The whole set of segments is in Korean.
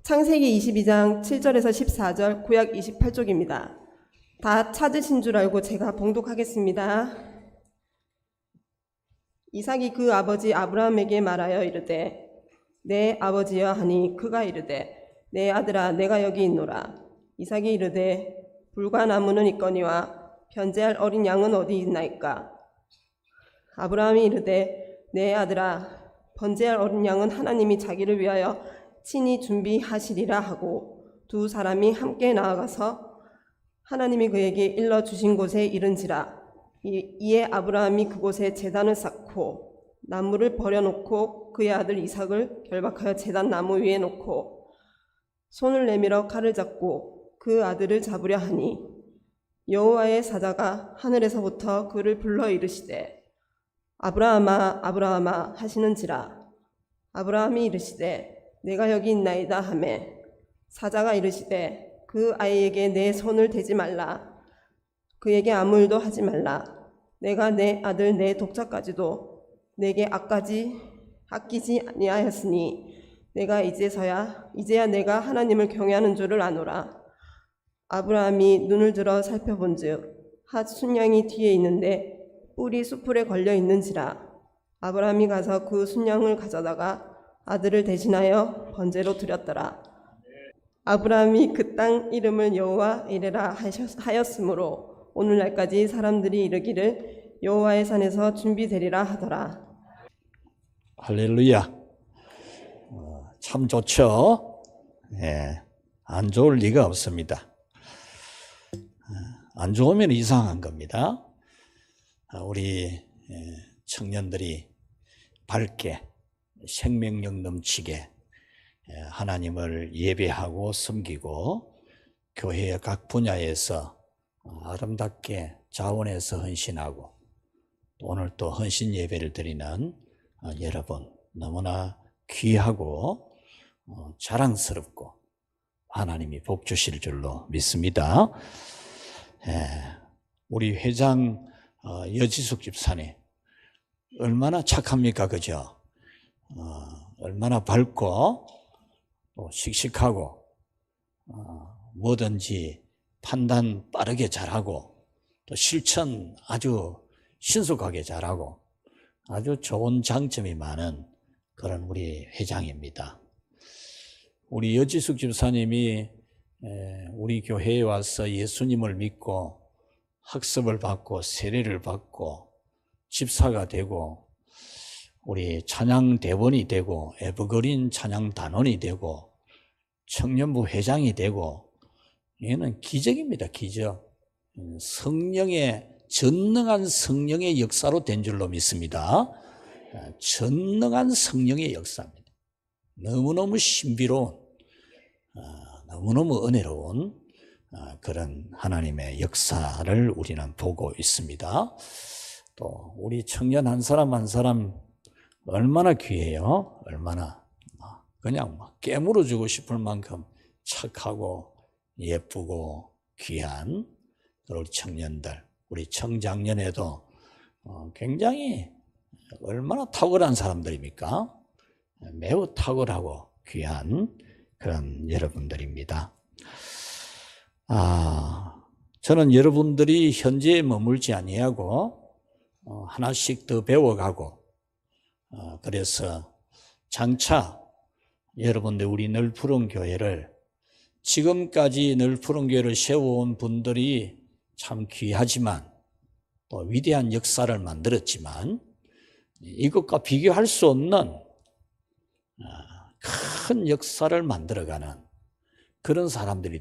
창세기 22장 7절에서 14절, 구약 28쪽입니다. 다 찾으신 줄 알고 제가 봉독하겠습니다. 이삭이 그 아버지 아브라함에게 말하여 이르되 내 아버지여 하니 그가 이르되 내 아들아 내가 여기 있노라. 이삭이 이르되 불과 나무는 있거니와 변제할 어린 양은 어디 있나이까. 아브라함이 이르되 내 아들아 번제할 어린 양은 하나님이 자기를 위하여 친히 준비하시리라 하고 두 사람이 함께 나아가서 하나님이 그에게 일러 주신 곳에 이른지라. 이에 아브라함이 그곳에 제단을 쌓고 나무를 버려놓고 그의 아들 이삭을 결박하여 제단 나무 위에 놓고 손을 내밀어 칼을 잡고 그 아들을 잡으려 하니 여호와의 사자가 하늘에서부터 그를 불러 이르시되 아브라함아 아브라함아 하시는지라. 아브라함이 이르시되 내가 여기 있나이다 하매 사자가 이르시되 그 아이에게 내 손을 대지 말라. 그에게 아무 일도 하지 말라. 내가 내 아들 내 독자까지도 내게 아끼지 아니하였으니 내가 이제야 내가 하나님을 경외하는 줄을 아노라. 아브라함이 눈을 들어 살펴본즉 한 순양이 뒤에 있는데 뿔이 수풀에 걸려 있는지라. 아브라함이 가서 그 순양을 가져다가 아들을 대신하여 번제로 드렸더라. 아브라함이 그 땅 이름을 여호와 이레라 하였으므로 오늘날까지 사람들이 이르기를 여호와의 산에서 준비되리라 하더라. 할렐루야. 참 좋죠. 예, 안 좋을 리가 없습니다. 안 좋으면 이상한 겁니다. 우리 청년들이 밝게 생명력 넘치게 하나님을 예배하고 섬기고 교회의 각 분야에서 아름답게 자원해서 헌신하고 오늘 또 헌신 예배를 드리는 여러분 너무나 귀하고 자랑스럽고 하나님이 복 주실 줄로 믿습니다. 우리 회장 여지숙 집사님 얼마나 착합니까, 그죠? 얼마나 밝고 또 씩씩하고 뭐든지 판단 빠르게 잘하고 또 실천 아주 신속하게 잘하고 아주 좋은 장점이 많은 그런 우리 회장입니다. 우리 여지숙 집사님이 우리 교회에 와서 예수님을 믿고 학습을 받고 세례를 받고 집사가 되고 우리 찬양 대원이 되고 에버그린 찬양 단원이 되고 청년부 회장이 되고 이거는 기적입니다. 기적. 전능한 성령의 역사로 된 줄로 믿습니다. 전능한 성령의 역사입니다. 너무너무 신비로운 너무너무 은혜로운 그런 하나님의 역사를 우리는 보고 있습니다. 또 우리 청년 한 사람 한 사람 얼마나 귀해요. 얼마나 그냥 깨물어 주고 싶을 만큼 착하고 예쁘고 귀한 우리 청년들, 우리 청장년에도 굉장히 얼마나 탁월한 사람들입니까? 매우 탁월하고 귀한 그런 여러분들입니다. 저는 여러분들이 현재에 머물지 아니하고 하나씩 더 배워가고 그래서 장차 여러분들 우리 널푸른 교회를 지금까지 널푸른 교회를 세워온 분들이 참 귀하지만 또 위대한 역사를 만들었지만 이것과 비교할 수 없는 큰 역사를 만들어가는 그런 사람들이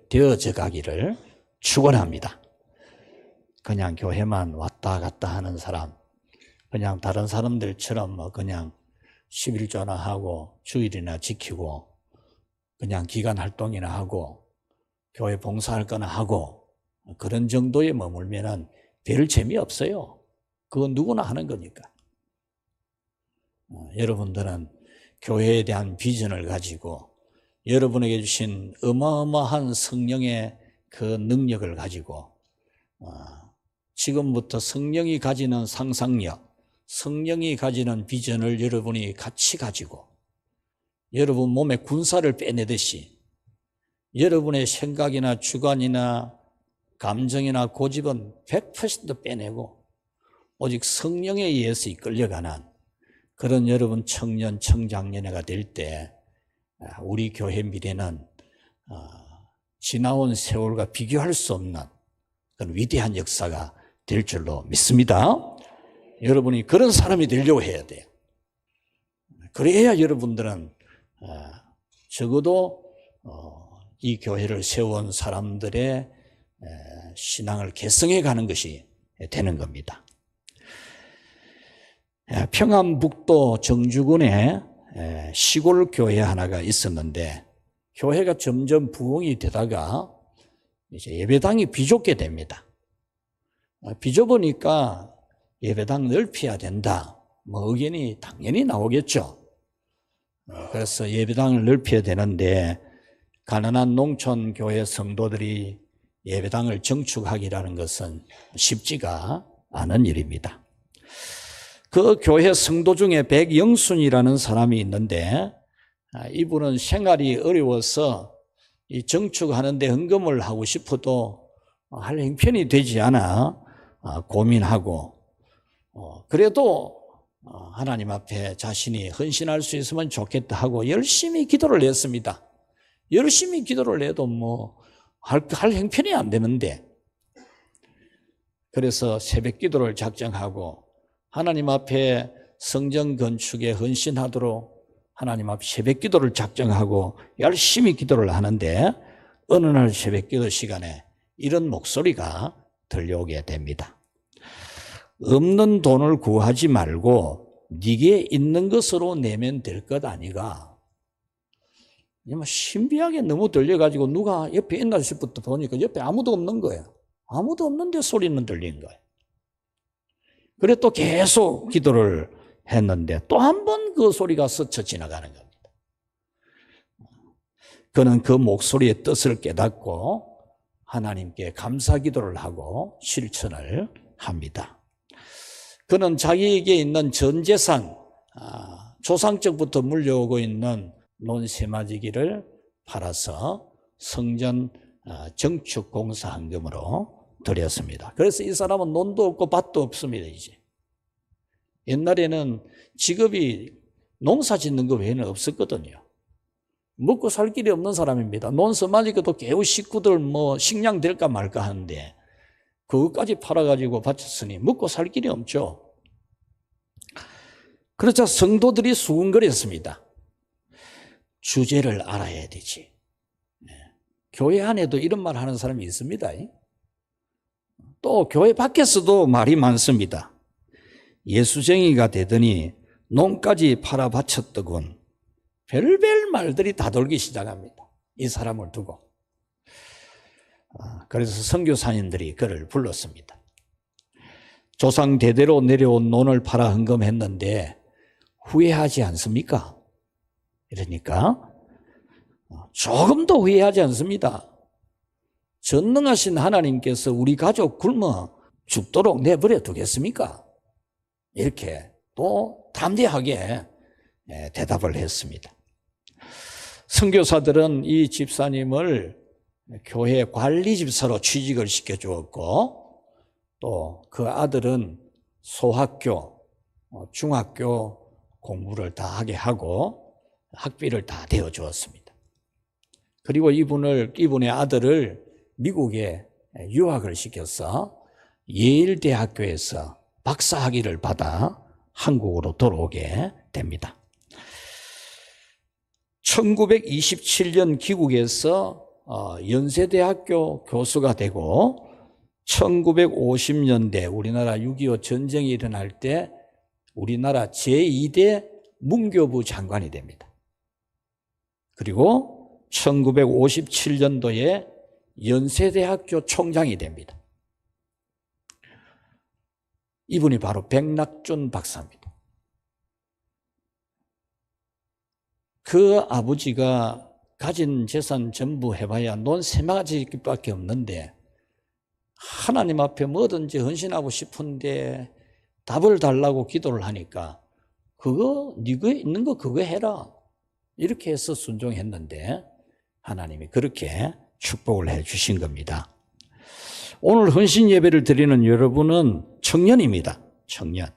되어져 가기를 축원합니다. 그냥 교회만 왔다 갔다 하는 사람, 그냥 다른 사람들처럼 그냥 11조나 하고 주일이나 지키고 그냥 기간 활동이나 하고 교회 봉사할 거나 하고 그런 정도에 머물면은 별 재미없어요. 그건 누구나 하는 거니까. 여러분들은 교회에 대한 비전을 가지고 여러분에게 주신 어마어마한 성령의 그 능력을 가지고 지금부터 성령이 가지는 상상력, 성령이 가지는 비전을 여러분이 같이 가지고 여러분 몸에 군사를 빼내듯이 여러분의 생각이나 주관이나 감정이나 고집은 100% 빼내고 오직 성령에 의해서 이끌려가는 그런 여러분 청년, 청장년회가 될 때 우리 교회 미래는 지나온 세월과 비교할 수 없는 그런 위대한 역사가 될 줄로 믿습니다. 여러분이 그런 사람이 되려고 해야 돼요. 그래야 여러분들은 적어도 이 교회를 세워온 사람들의 신앙을 개성해 가는 것이 되는 겁니다. 평안북도 정주군에 시골 교회 하나가 있었는데 교회가 점점 부흥이 되다가 이제 예배당이 비좁게 됩니다. 비좁으니까 예배당 넓혀야 된다. 뭐 의견이 당연히 나오겠죠. 그래서 예배당을 넓혀야 되는데 가난한 농촌 교회 성도들이 예배당을 정축하기라는 것은 쉽지가 않은 일입니다. 그 교회 성도 중에 백영순이라는 사람이 있는데 이분은 생활이 어려워서 이 정축하는데 헌금을 하고 싶어도 할 형편이 되지 않아 고민하고 그래도 하나님 앞에 자신이 헌신할 수 있으면 좋겠다 하고 열심히 기도를 했습니다. 열심히 기도를 해도 할 형편이 안 되는데 그래서 새벽 기도를 작정하고 하나님 앞에 성전 건축에 헌신하도록 하나님 앞에 새벽 기도를 작정하고 열심히 기도를 하는데 어느 날 새벽 기도 시간에 이런 목소리가 들려오게 됩니다. 없는 돈을 구하지 말고 네게 있는 것으로 내면 될 것 아니가. 신비하게 너무 들려가지고 누가 옆에 있나 싶부터 보니까 옆에 아무도 없는 거예요. 아무도 없는데 소리는 들린 거예요. 그래 또 계속 기도를 했는데 또 한 번 그 소리가 스쳐 지나가는 겁니다. 그는 그 목소리의 뜻을 깨닫고 하나님께 감사 기도를 하고 실천을 합니다. 그는 자기에게 있는 전 재산, 조상적부터 물려오고 있는 논세마지기를 팔아서 성전 정축 공사 헌금으로 드렸습니다. 그래서 이 사람은 논도 없고 밭도 없습니다. 이제 옛날에는 직업이 농사 짓는 거 외에는 없었거든요. 먹고 살 길이 없는 사람입니다. 논서마지기도 개우 식구들 식량 될까 말까 하는데 그것까지 팔아가지고 바쳤으니 먹고 살 길이 없죠. 그러자 성도들이 수군거렸습니다. 주제를 알아야 되지. 교회 안에도 이런 말 하는 사람이 있습니다. 또 교회 밖에서도 말이 많습니다. 예수쟁이가 되더니 논까지 팔아 바쳤더군. 별별 말들이 다 돌기 시작합니다. 이 사람을 두고. 그래서 선교사님들이 그를 불렀습니다. 조상 대대로 내려온 논을 팔아 헌금했는데 후회하지 않습니까? 이러니까 조금도 후회하지 않습니다. 전능하신 하나님께서 우리 가족 굶어 죽도록 내버려 두겠습니까? 이렇게 또 담대하게 대답을 했습니다. 선교사들은 이 집사님을 교회 관리 집사로 취직을 시켜주었고 또 그 아들은 소학교, 중학교 공부를 다 하게 하고 학비를 다 대어주었습니다. 그리고 이분의 아들을 미국에 유학을 시켜서 예일대학교에서 박사학위를 받아 한국으로 돌아오게 됩니다. 1927년 귀국해서 연세대학교 교수가 되고 1950년대 우리나라 6.25 전쟁이 일어날 때 우리나라 제2대 문교부 장관이 됩니다. 그리고 1957년도에 연세대학교 총장이 됩니다. 이분이 바로 백낙준 박사입니다. 그 아버지가 가진 재산 전부 해봐야 논 3마지밖에 없는데 하나님 앞에 뭐든지 헌신하고 싶은데 답을 달라고 기도를 하니까 그거 네가 있는 거 그거 해라. 이렇게 해서 순종했는데 하나님이 그렇게 축복을 해 주신 겁니다. 오늘 헌신 예배를 드리는 여러분은 청년입니다. 청년.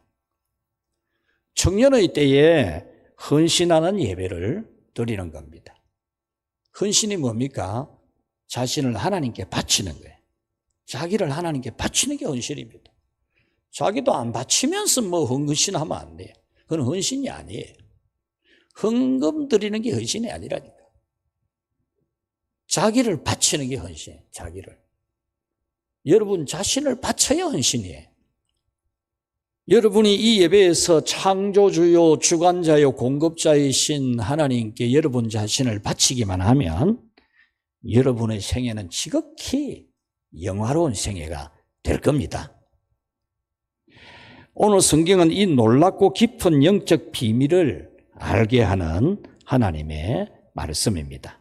청년의 때에 헌신하는 예배를 드리는 겁니다. 헌신이 뭡니까? 자신을 하나님께 바치는 거예요. 자기를 하나님께 바치는 게 헌신입니다. 자기도 안 바치면서 뭐 헌신하면 안 돼요. 그건 헌신이 아니에요. 헌금 드리는 게 헌신이 아니라니까. 자기를 바치는 게 헌신이에요. 자기를. 여러분 자신을 바쳐야 헌신이에요. 여러분이 이 예배에서 창조주요, 주관자요, 공급자이신 하나님께 여러분 자신을 바치기만 하면 여러분의 생애는 지극히 영화로운 생애가 될 겁니다. 오늘 성경은 이 놀랍고 깊은 영적 비밀을 알게 하는 하나님의 말씀입니다.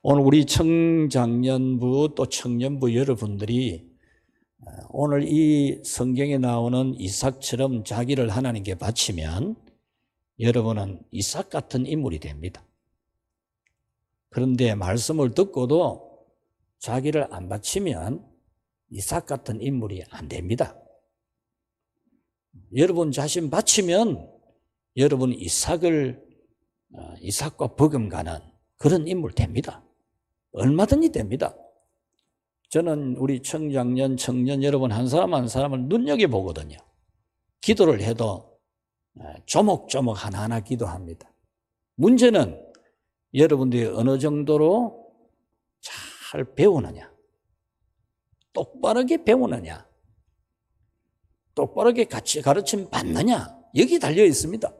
오늘 우리 청장년부 또 청년부 여러분들이 오늘 이 성경에 나오는 이삭처럼 자기를 하나님께 바치면 여러분은 이삭 같은 인물이 됩니다. 그런데 말씀을 듣고도 자기를 안 바치면 이삭 같은 인물이 안 됩니다. 여러분 자신 바치면 여러분 이삭과 버금가는 그런 인물 됩니다. 얼마든지 됩니다. 저는 우리 청장년, 청년 여러분 한 사람 한 사람을 눈여겨보거든요. 기도를 해도 조목조목 하나하나 기도합니다. 문제는 여러분들이 어느 정도로 잘 배우느냐, 똑바르게 배우느냐, 똑바르게 같이 가르침 받느냐, 여기 달려 있습니다.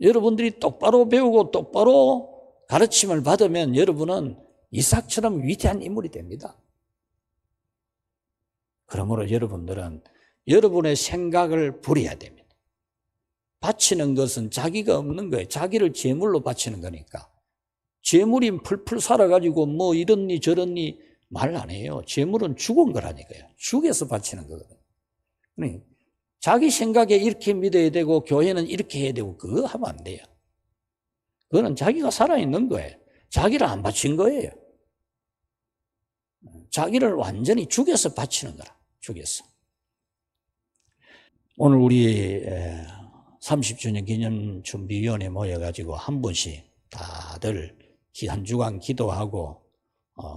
여러분들이 똑바로 배우고 똑바로 가르침을 받으면 여러분은 이삭처럼 위대한 인물이 됩니다. 그러므로 여러분들은 여러분의 생각을 버려야 됩니다. 바치는 것은 자기가 없는 거예요. 자기를 제물로 바치는 거니까. 제물이 풀풀 살아가지고 뭐 이렇니 저렇니 말 안 해요. 제물은 죽은 거라니까요. 죽여서 바치는 거거든요. 자기 생각에 이렇게 믿어야 되고 교회는 이렇게 해야 되고 그거 하면 안 돼요. 그거는 자기가 살아있는 거예요. 자기를 안 바친 거예요. 자기를 완전히 죽여서 바치는 거라. 죽여서. 오늘 우리 30주년 기념준비위원회 모여가지고 한 분씩 다들 한 주간 기도하고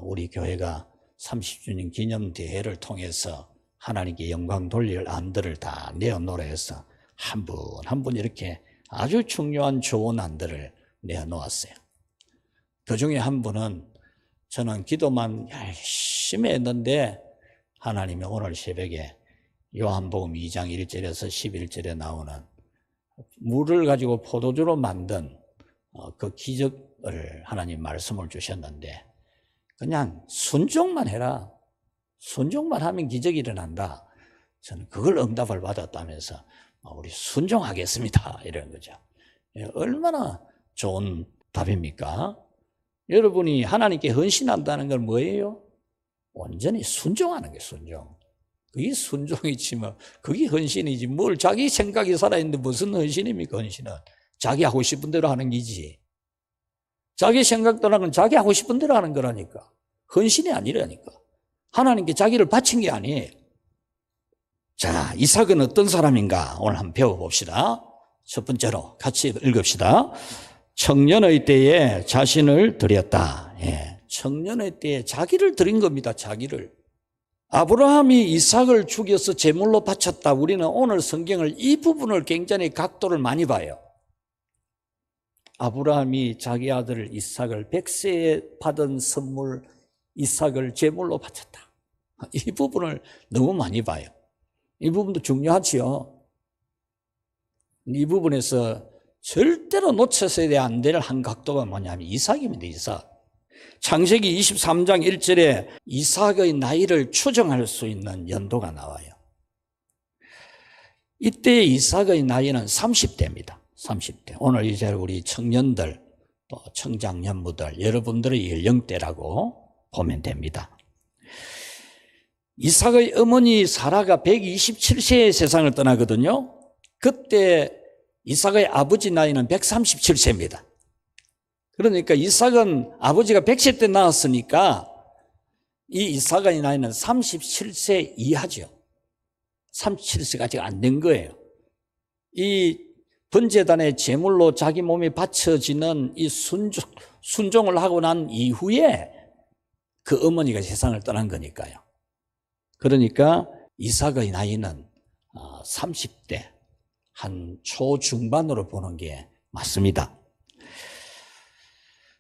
우리 교회가 30주년 기념대회를 통해서 하나님께 영광 돌릴 안들을 다 내어놓으라 해서 한 분 한 분 이렇게 아주 중요한 좋은 안들을 내어놓았어요. 그 중에 한 분은 저는 기도만 열심히 했는데 하나님이 오늘 새벽에 요한복음 2장 1절에서 11절에 나오는 물을 가지고 포도주로 만든 그 기적을 하나님 말씀을 주셨는데 그냥 순종만 해라. 순종만 하면 기적이 일어난다. 저는 그걸 응답을 받았다면서 우리 순종하겠습니다. 이런 거죠. 얼마나 좋은 답입니까? 여러분이 하나님께 헌신한다는 건 뭐예요? 온전히 순종하는 게 순종. 그게 순종이지 뭐 그게 헌신이지 뭘 자기 생각이 살아있는데 무슨 헌신입니까? 헌신은 자기 하고 싶은 대로 하는 기지. 자기 생각대로 하는 건 자기 하고 싶은 대로 하는 거라니까. 헌신이 아니라니까. 하나님께 자기를 바친 게 아니에요. 자, 이삭은 어떤 사람인가 오늘 한번 배워봅시다. 첫 번째로 같이 읽읍시다. 청년의 때에 자신을 드렸다. 예, 청년의 때에 자기를 드린 겁니다. 자기를. 아브라함이 이삭을 죽여서 제물로 바쳤다. 우리는 오늘 성경을 이 부분을 굉장히 각도를 많이 봐요. 아브라함이 자기 아들 이삭을 100세에 받은 선물 이삭을 제물로 바쳤다. 이 부분을 너무 많이 봐요. 이 부분도 중요하지요. 이 부분에서 절대로 놓쳐서야 안 될 한 각도가 뭐냐면 이삭입니다. 이삭. 창세기 23장 1절에 이삭의 나이를 추정할 수 있는 연도가 나와요. 이때 이삭의 나이는 30대입니다. 30대. 오늘 이제 우리 청년들 또 청장년부들 여러분들의 연령대라고 보면 됩니다. 이삭의 어머니 사라가 127세에 세상을 떠나거든요. 그때 이삭의 아버지 나이는 137세입니다. 그러니까 이삭은 아버지가 110대 낳았으니까 이 이삭의 나이는 37세 이하죠. 37세가 아직 안 된 거예요. 이 번제단의 제물로 자기 몸이 바쳐지는 이 순종을 하고 난 이후에 그 어머니가 세상을 떠난 거니까요. 그러니까 이삭의 나이는 30대 한 초중반으로 보는 게 맞습니다.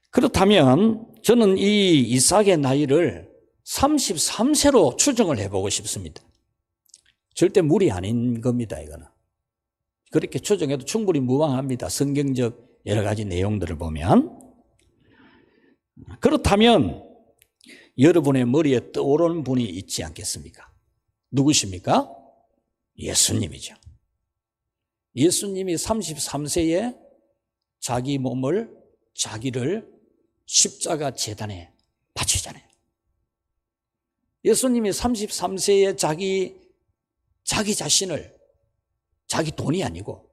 그렇다면 저는 이 이삭의 나이를 33세로 추정을 해보고 싶습니다. 절대 무리 아닌 겁니다, 이거는. 그렇게 추정해도 충분히 무방합니다. 성경적 여러 가지 내용들을 보면. 그렇다면 여러분의 머리에 떠오르는 분이 있지 않겠습니까? 누구십니까? 예수님이죠. 예수님이 33세에 자기를 십자가 제단에 바치잖아요. 예수님이 33세에 자기 자신을, 자기 돈이 아니고,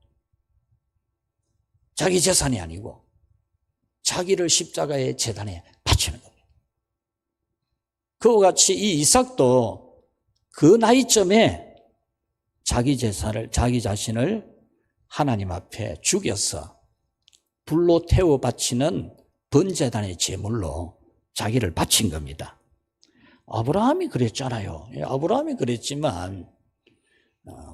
자기 재산이 아니고, 자기를 십자가의 제단에 바치는 겁니다. 그와 같이 이 이삭도 그 나이쯤에 자기 자신을 하나님 앞에 죽여서 불로 태워 바치는 번제단의 제물로 자기를 바친 겁니다. 아브라함이 그랬잖아요. 아브라함이 그랬지만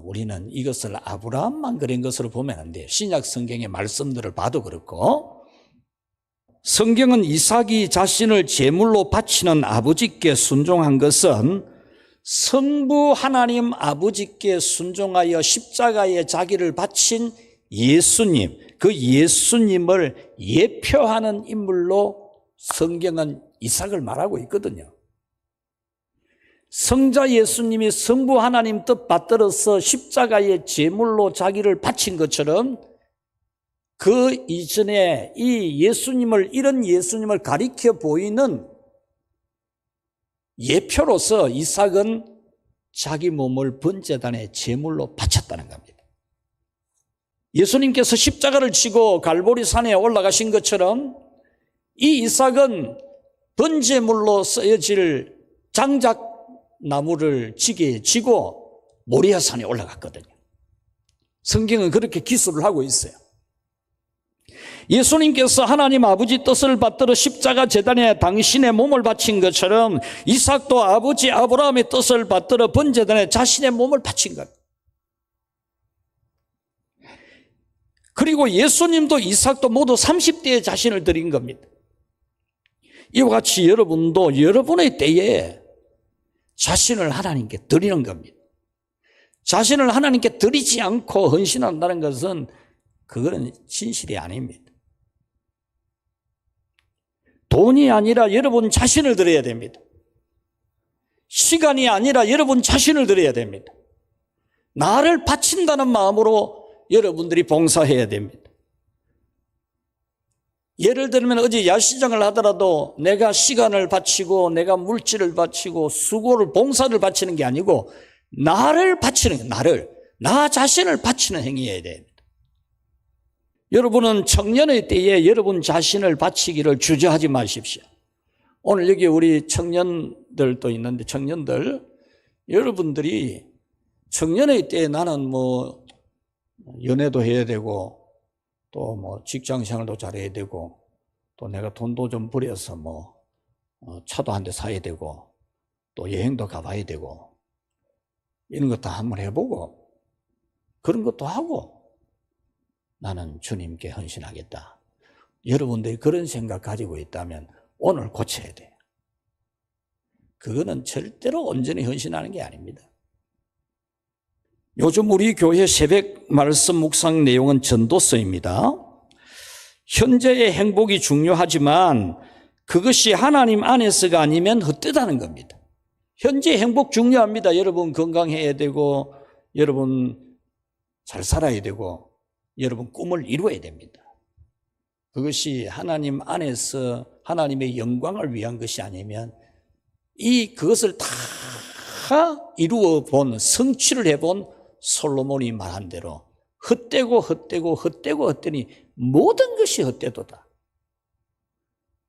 우리는 이것을 아브라함만 그런 것으로 보면 안 돼요. 신약 성경의 말씀들을 봐도 그렇고, 성경은 이삭이 자신을 제물로 바치는 아버지께 순종한 것은 성부 하나님 아버지께 순종하여 십자가에 자기를 바친 예수님, 그 예수님을 예표하는 인물로 성경은 이삭을 말하고 있거든요. 성자 예수님이 성부 하나님 뜻 받들어서 십자가의 제물로 자기를 바친 것처럼 그 이전에 이런 예수님을 가리켜 보이는 예표로서 이삭은 자기 몸을 번제단의 제물로 바쳤다는 겁니다. 예수님께서 십자가를 지고 갈보리 산에 올라가신 것처럼 이 이삭은 번제물로 쓰여질 장작나무를 지게에 지고 모리아 산에 올라갔거든요. 성경은 그렇게 기술을 하고 있어요. 예수님께서 하나님 아버지 뜻을 받들어 십자가 제단에 당신의 몸을 바친 것처럼 이삭도 아버지 아브라함의 뜻을 받들어 번제단에 자신의 몸을 바친 것. 그리고 예수님도 이삭도 모두 30대에 자신을 드린 겁니다. 이와 같이 여러분도 여러분의 때에 자신을 하나님께 드리는 겁니다. 자신을 하나님께 드리지 않고 헌신한다는 것은 그거는 진실이 아닙니다. 돈이 아니라 여러분 자신을 드려야 됩니다. 시간이 아니라 여러분 자신을 드려야 됩니다. 나를 바친다는 마음으로 여러분들이 봉사해야 됩니다. 예를 들면 어제 야시장을 하더라도 내가 시간을 바치고 내가 물질을 바치고 수고를 봉사를 바치는 게 아니고 나를 바치는 거예요. 나 자신을 바치는 행위해야 됩니다. 여러분은 청년의 때에 여러분 자신을 바치기를 주저하지 마십시오. 오늘 여기 우리 청년들도 있는데 청년들, 여러분들이 청년의 때에 나는 연애도 해야 되고 또 직장 생활도 잘해야 되고 또 내가 돈도 좀 벌여서 차도 한 대 사야 되고 또 여행도 가봐야 되고 이런 것도 한번 해보고 그런 것도 하고 나는 주님께 헌신하겠다. 여러분들이 그런 생각 가지고 있다면 오늘 고쳐야 돼요. 그거는 절대로 온전히 헌신하는 게 아닙니다. 요즘 우리 교회 새벽 말씀 묵상 내용은 전도서입니다. 현재의 행복이 중요하지만 그것이 하나님 안에서가 아니면 헛되다는 겁니다. 현재 행복 중요합니다. 여러분 건강해야 되고 여러분 잘 살아야 되고 여러분 꿈을 이루어야 됩니다. 그것이 하나님 안에서 하나님의 영광을 위한 것이 아니면 그것을 다 이루어 본 성취를 해본 솔로몬이 말한 대로 헛되고 헛되고 헛되고 헛되니 모든 것이 헛되도다.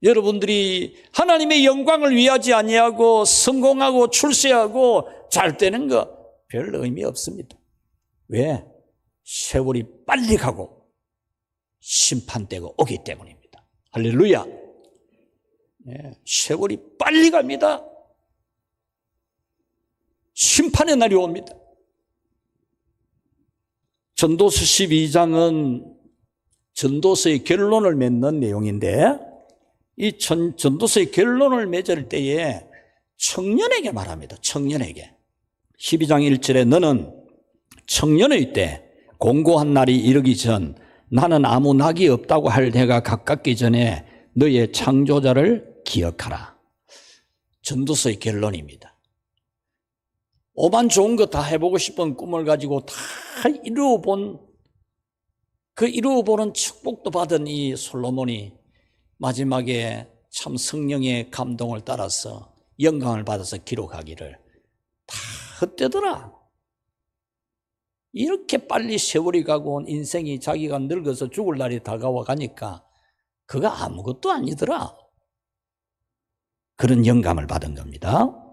여러분들이 하나님의 영광을 위하지 아니하고 성공하고 출세하고 잘 되는 거 별 의미 없습니다. 왜? 세월이 빨리 가고 심판되고 오기 때문입니다. 할렐루야. 네, 세월이 빨리 갑니다. 심판의 날이 옵니다. 전도서 12장은 전도서의 결론을 맺는 내용인데 이 전도서의 결론을 맺을 때에 청년에게 말합니다. 청년에게. 12장 1절에 너는 청년의 때 공고한 날이 이르기 전 나는 아무 낙이 없다고 할 해가 가깝기 전에 너의 창조자를 기억하라. 전도서의 결론입니다. 오만 좋은 거 다 해보고 싶은 꿈을 가지고 다 이루어본 그 이루어보는 축복도 받은 이 솔로몬이 마지막에 참 성령의 감동을 따라서 영광을 받아서 기록하기를 다 헛되더라. 이렇게 빨리 세월이 가고 인생이 자기가 늙어서 죽을 날이 다가와 가니까 그거 아무것도 아니더라. 그런 영감을 받은 겁니다.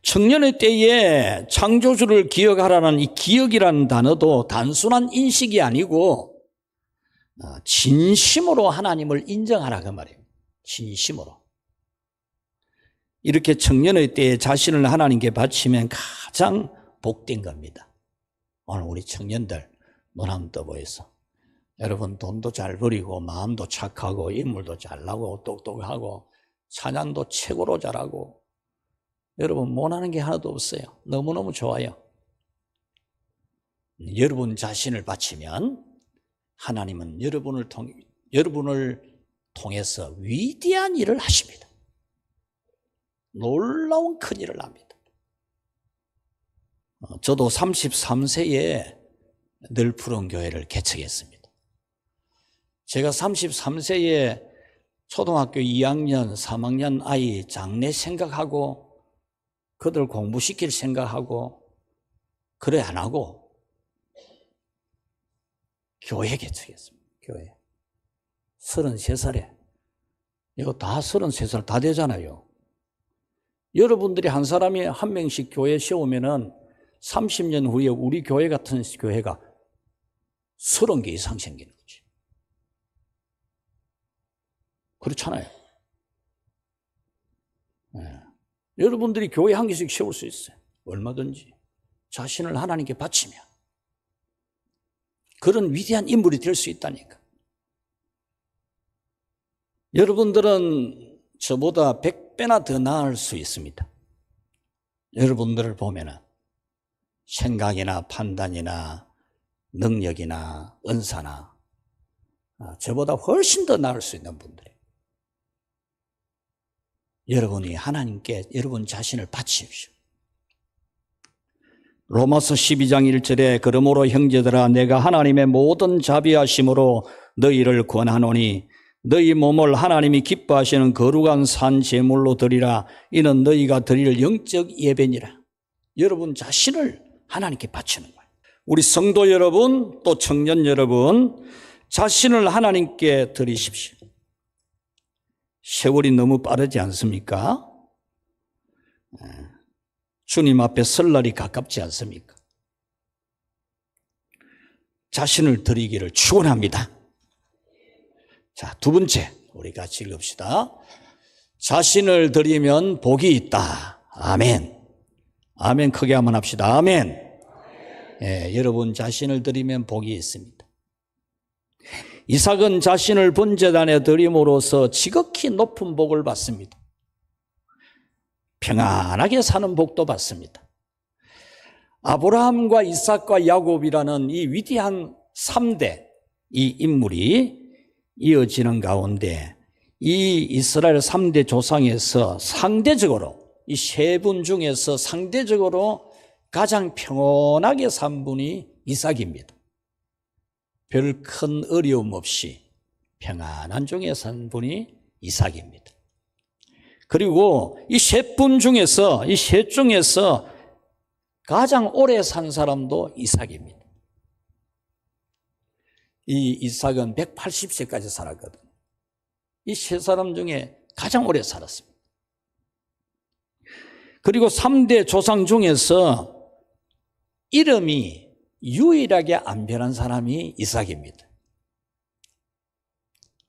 청년의 때에 창조주를 기억하라는 이 기억이라는 단어도 단순한 인식이 아니고 진심으로 하나님을 인정하라 그 말이에요. 진심으로. 이렇게 청년의 때에 자신을 하나님께 바치면 가장 복된 겁니다. 오늘 우리 청년들 눈 한번 떠보이소. 여러분 돈도 잘 버리고 마음도 착하고 인물도 잘나고 똑똑하고 찬양도 최고로 잘하고 여러분 못하는 게 하나도 없어요. 너무너무 좋아요. 여러분 자신을 바치면 하나님은 여러분을 통해서 위대한 일을 하십니다. 놀라운 큰 일을 합니다. 저도 33세에 늘푸른 교회를 개척했습니다. 제가 33세에 초등학교 2학년, 3학년 아이 장래 생각하고 그들 공부시킬 생각하고 그래 안 하고 교회 개척했습니다. 교회. 33살에. 이거 다 33살 다 되잖아요. 여러분들이 한 사람이 한 명씩 교회 세우면은 30년 후에 우리 교회 같은 교회가 30개 이상 생기는 거지. 그렇잖아요. 네. 여러분들이 교회 한 개씩 세울 수 있어요. 얼마든지. 자신을 하나님께 바치면. 그런 위대한 인물이 될 수 있다니까. 여러분들은 저보다 100배나 더 나을 수 있습니다. 여러분들을 보면은 생각이나 판단이나 능력이나 은사나 저보다 훨씬 더 나을 수 있는 분들이에요. 여러분이 하나님께 여러분 자신을 바치십시오. 로마서 12장 1절에 그러므로 형제들아 내가 하나님의 모든 자비하심으로 너희를 권하노니 너희 몸을 하나님이 기뻐하시는 거룩한 산 제물로 드리라. 이는 너희가 드릴 영적 예배니라. 여러분 자신을 하나님께 바치는 거예요. 우리 성도 여러분 또 청년 여러분 자신을 하나님께 드리십시오. 세월이 너무 빠르지 않습니까? 주님 앞에 설 날이 가깝지 않습니까? 자신을 드리기를 축원합니다. 자, 두 번째 우리 같이 읽읍시다. 자신을 드리면 복이 있다. 아멘. 아멘 크게 한번 합시다. 아멘. 예, 여러분 자신을 드리면 복이 있습니다. 이삭은 자신을 번제단에 드림으로써 지극히 높은 복을 받습니다. 평안하게 사는 복도 받습니다. 아브라함과 이삭과 야곱이라는 이 위대한 3대 이 인물이 이어지는 가운데 이 이스라엘 3대 조상에서 상대적으로 이 세 분 중에서 상대적으로 가장 평온하게 산 분이 이삭입니다. 별 큰 어려움 없이 평안한 중에 산 분이 이삭입니다. 그리고 이 세 분 중에서 이 셋 중에서 가장 오래 산 사람도 이삭입니다. 이 이삭은 180세까지 살았거든요. 이 세 사람 중에 가장 오래 살았습니다. 그리고 3대 조상 중에서 이름이 유일하게 안 변한 사람이 이삭입니다.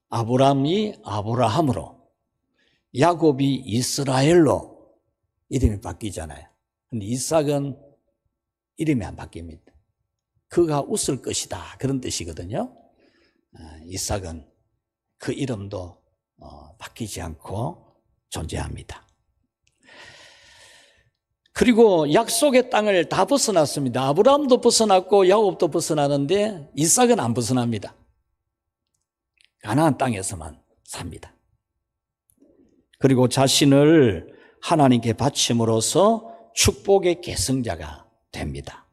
아브라함이 아브라함으로, 야곱이 이스라엘로 이름이 바뀌잖아요. 근데 이삭은 이름이 안 바뀝니다. 그가 웃을 것이다, 그런 뜻이거든요. 이삭은 그 이름도 바뀌지 않고 존재합니다. 그리고 약속의 땅을 다 벗어났습니다. 아브라함도 벗어났고 야곱도 벗어나는데 이삭은 안 벗어납니다. 가나안 땅에서만 삽니다. 그리고 자신을 하나님께 바침으로써 축복의 계승자가 됩니다.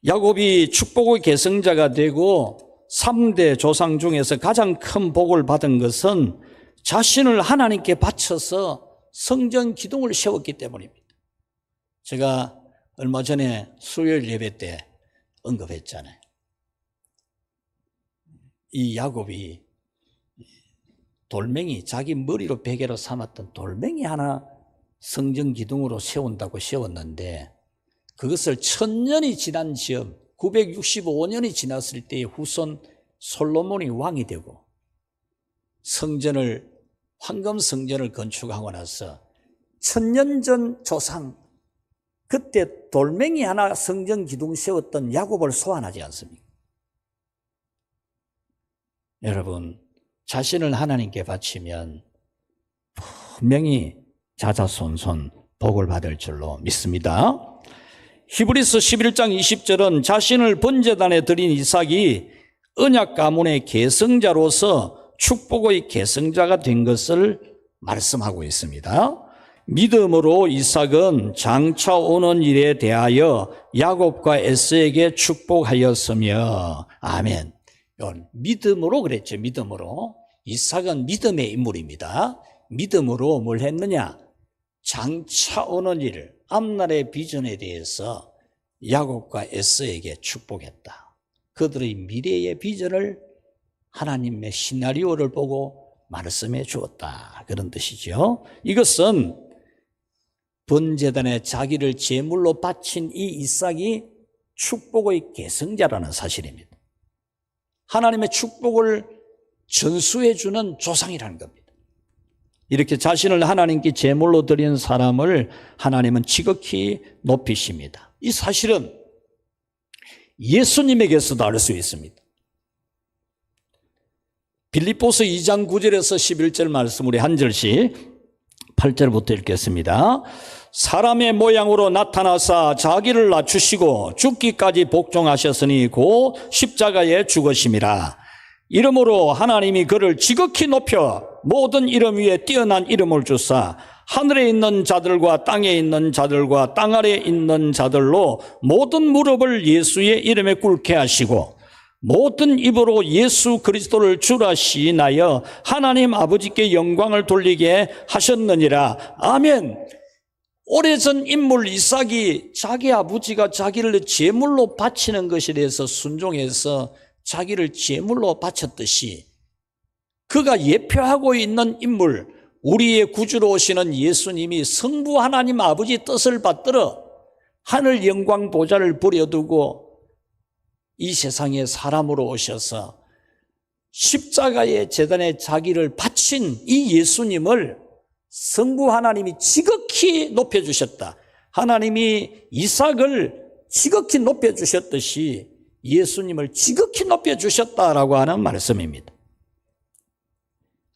야곱이 축복의 계승자가 되고 3대 조상 중에서 가장 큰 복을 받은 것은 자신을 하나님께 바쳐서 성전 기둥을 세웠기 때문입니다. 제가 얼마 전에 수요일 예배 때 언급했잖아요. 이 야곱이 돌멩이, 자기 머리로 베개로 삼았던 돌멩이 하나 성전 기둥으로 세운다고 세웠는데 그것을 1000년이 지난 즈음 965년이 지났을 때의 후손 솔로몬이 왕이 되고 황금 성전을 건축하고 나서 1000년 전 조상, 그때 돌멩이 하나 성전 기둥 세웠던 야곱을 소환하지 않습니까? 여러분, 자신을 하나님께 바치면 분명히 자자손손 복을 받을 줄로 믿습니다. 히브리서 11장 20절은 자신을 번제단에 드린 이삭이 언약 가문의 계승자로서 축복의 계승자가 된 것을 말씀하고 있습니다. 믿음으로 이삭은 장차 오는 일에 대하여 야곱과 에서에게 축복하였으며, 아멘. 믿음으로 그랬죠. 믿음으로. 이삭은 믿음의 인물입니다. 믿음으로 뭘 했느냐? 장차 오는 일, 앞날의 비전에 대해서 야곱과 에서에게 축복했다. 그들의 미래의 비전을 하나님의 시나리오를 보고 말씀해 주었다, 그런 뜻이죠. 이것은 번제단에 자기를 제물로 바친 이 이삭이 축복의 계승자라는 사실입니다. 하나님의 축복을 전수해 주는 조상이라는 겁니다. 이렇게 자신을 하나님께 제물로 드린 사람을 하나님은 지극히 높이십니다. 이 사실은 예수님에게서도 알 수 있습니다. 빌립보서 2장 9절에서 11절 말씀 우리 한 절씩 8절부터 읽겠습니다. 사람의 모양으로 나타나사 자기를 낮추시고 죽기까지 복종하셨으니 곧 십자가에 죽으심이라. 이름으로 하나님이 그를 지극히 높여 모든 이름 위에 뛰어난 이름을 주사 하늘에 있는 자들과 땅에 있는 자들과 땅 아래에 있는 자들로 모든 무릎을 예수의 이름에 꿇게 하시고 모든 입으로 예수 그리스도를 주라 시인하여 하나님 아버지께 영광을 돌리게 하셨느니라. 아멘. 오래전 인물 이삭이 자기 아버지가 자기를 제물로 바치는 것에 대해서 순종해서 자기를 제물로 바쳤듯이 그가 예표하고 있는 인물, 우리의 구주로 오시는 예수님이 성부 하나님 아버지 뜻을 받들어 하늘 영광 보좌를 버려두고 이 세상에 사람으로 오셔서 십자가의 제단에 자기를 바친 이 예수님을 성부 하나님이 지극히 높여주셨다. 하나님이 이삭을 지극히 높여주셨듯이 예수님을 지극히 높여주셨다라고 하는 말씀입니다.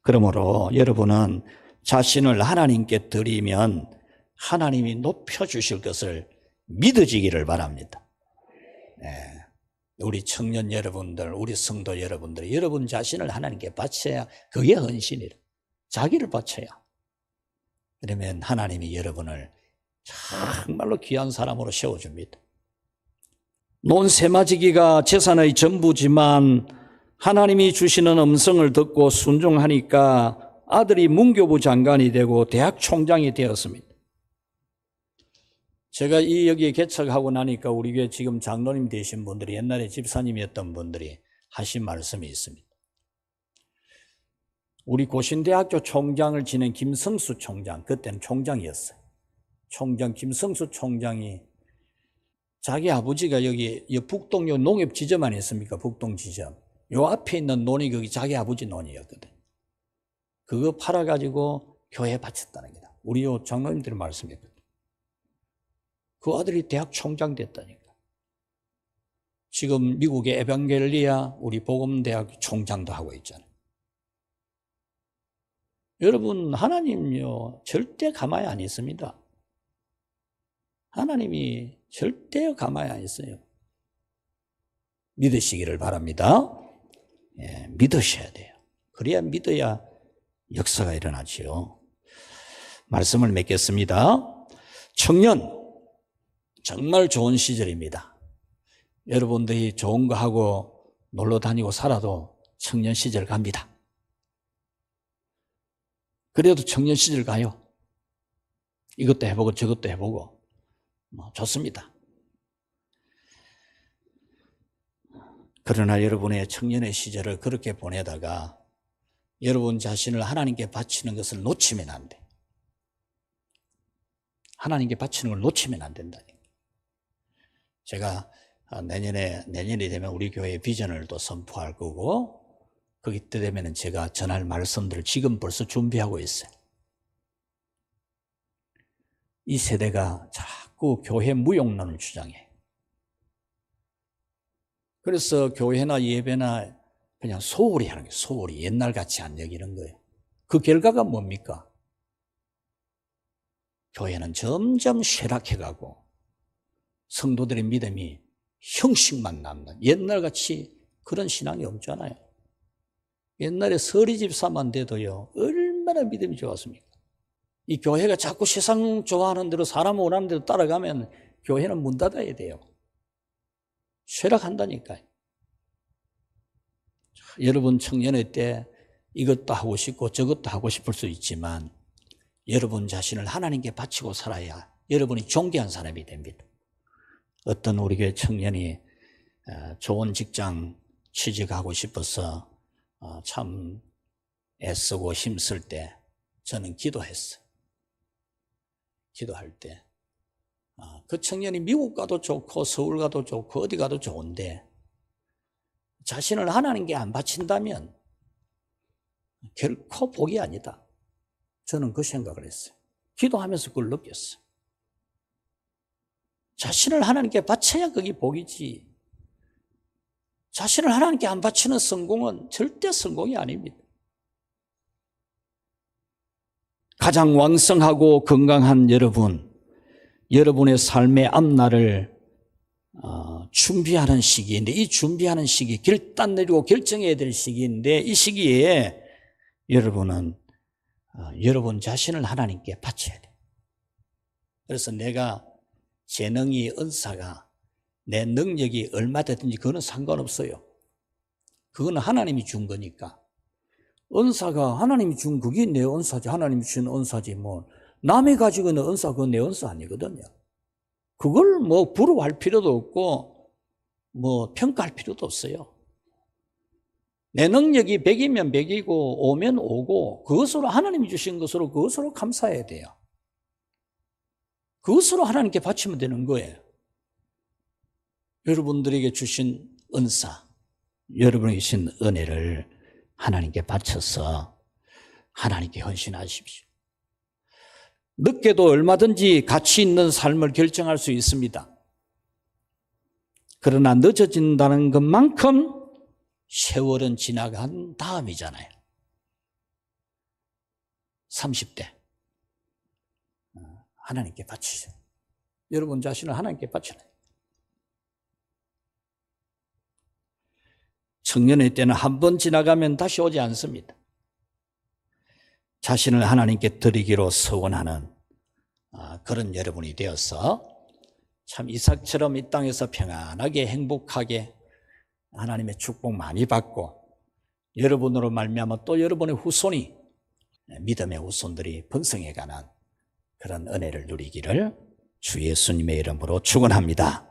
그러므로 여러분은 자신을 하나님께 드리면 하나님이 높여주실 것을 믿어지기를 바랍니다. 네. 우리 청년 여러분들, 우리 성도 여러분들, 여러분 자신을 하나님께 바쳐야 그게 헌신이라. 자기를 바쳐야. 그러면 하나님이 여러분을 정말로 귀한 사람으로 세워줍니다. 논세마지기가 재산의 전부지만 하나님이 주시는 음성을 듣고 순종하니까 아들이 문교부 장관이 되고 대학 총장이 되었습니다. 제가 여기에 개척하고 나니까 우리 교회 지금 장로님 되신 분들이 옛날에 집사님이었던 분들이 하신 말씀이 있습니다. 우리 고신대학교 총장을 지낸 김성수 총장, 그때는 총장이었어요. 총장 김성수 총장이 자기 아버지가 여기 북동 요 농협지점 아니었습니까? 북동지점. 요 앞에 있는 논이 거기 자기 아버지 논이었거든. 그거 팔아가지고 교회에 바쳤다는 거다. 우리 요 장로님들이 말씀했거든. 그 아들이 대학 총장 됐다니까. 지금 미국의 에반겔리아 우리 복음대학 총장도 하고 있잖아요. 여러분, 하나님요 절대 가만히 안 있습니다. 하나님이 절대 가만히 안 있어요. 믿으시기를 바랍니다. 예, 믿으셔야 돼요. 그래야 믿어야 역사가 일어나지요. 말씀을 맺겠습니다. 청년, 정말 좋은 시절입니다. 여러분들이 좋은 거 하고 놀러 다니고 살아도 청년 시절 갑니다. 그래도 청년 시절 가요. 이것도 해보고 저것도 해보고 좋습니다. 그러나 여러분의 청년의 시절을 그렇게 보내다가 여러분 자신을 하나님께 바치는 것을 놓치면 안 돼. 하나님께 바치는 걸 놓치면 안 된다. 제가 내년이 되면 우리 교회의 비전을 또 선포할 거고, 거기 때 되면 제가 전할 말씀들을 지금 벌써 준비하고 있어요. 이 세대가 자꾸 교회 무용론을 주장해. 그래서 교회나 예배나 그냥 소홀히 하는 거예요. 소홀히 옛날같이 안 여기는 거예요. 그 결과가 뭡니까? 교회는 점점 쇠락해가고 성도들의 믿음이 형식만 남는, 옛날같이 그런 신앙이 없잖아요. 옛날에 서리집사만 돼도요 얼마나 믿음이 좋았습니까? 이 교회가 자꾸 세상 좋아하는 대로, 사람 원하는 대로 따라가면 교회는 문 닫아야 돼요. 쇠락한다니까요. 여러분 청년의 때 이것도 하고 싶고 저것도 하고 싶을 수 있지만 여러분 자신을 하나님께 바치고 살아야 여러분이 존귀한 사람이 됩니다. 어떤 우리 교회 청년이 좋은 직장 취직하고 싶어서 참 애쓰고 힘쓸 때 저는 기도했어요. 기도할 때 그 청년이 미국 가도 좋고 서울 가도 좋고 어디 가도 좋은데 자신을 하나님께 안 바친다면 결코 복이 아니다. 저는 그 생각을 했어요. 기도하면서 그걸 느꼈어요. 자신을 하나님께 바쳐야 그게 복이지, 자신을 하나님께 안 바치는 성공은 절대 성공이 아닙니다. 가장 왕성하고 건강한 여러분의 삶의 앞날을 준비하는 시기인데, 이 준비하는 시기, 결단 내리고 결정해야 될 시기인데, 이 시기에 여러분은 여러분 자신을 하나님께 바쳐야 돼요. 그래서 내가 재능이, 은사가, 내 능력이 얼마 됐든지 그거는 상관없어요. 그거는 하나님이 준 거니까. 은사가 하나님이 준 그게 내 은사지, 하나님이 준 은사지, 남이 가지고 있는 은사, 그건 내 은사 아니거든요. 그걸 부러워할 필요도 없고 평가할 필요도 없어요. 내 능력이 100이면 100이고 5면 5고 그것으로, 하나님이 주신 것으로 그것으로 감사해야 돼요. 그것으로 하나님께 바치면 되는 거예요. 여러분들에게 주신 은사, 여러분에게 주신 은혜를 하나님께 바쳐서 하나님께 헌신하십시오. 늦게도 얼마든지 가치 있는 삶을 결정할 수 있습니다. 그러나 늦어진다는 것만큼 세월은 지나간 다음이잖아요. 30대 하나님께 바치세요. 여러분 자신을 하나님께 바쳐라. 청년의 때는 한 번 지나가면 다시 오지 않습니다. 자신을 하나님께 드리기로 서원하는 그런 여러분이 되어서 참 이삭처럼 이 땅에서 평안하게 행복하게 하나님의 축복 많이 받고, 여러분으로 말미암아 또 여러분의 후손이, 믿음의 후손들이 번성해가는 그런 은혜를 누리기를 주 예수님의 이름으로 축원합니다.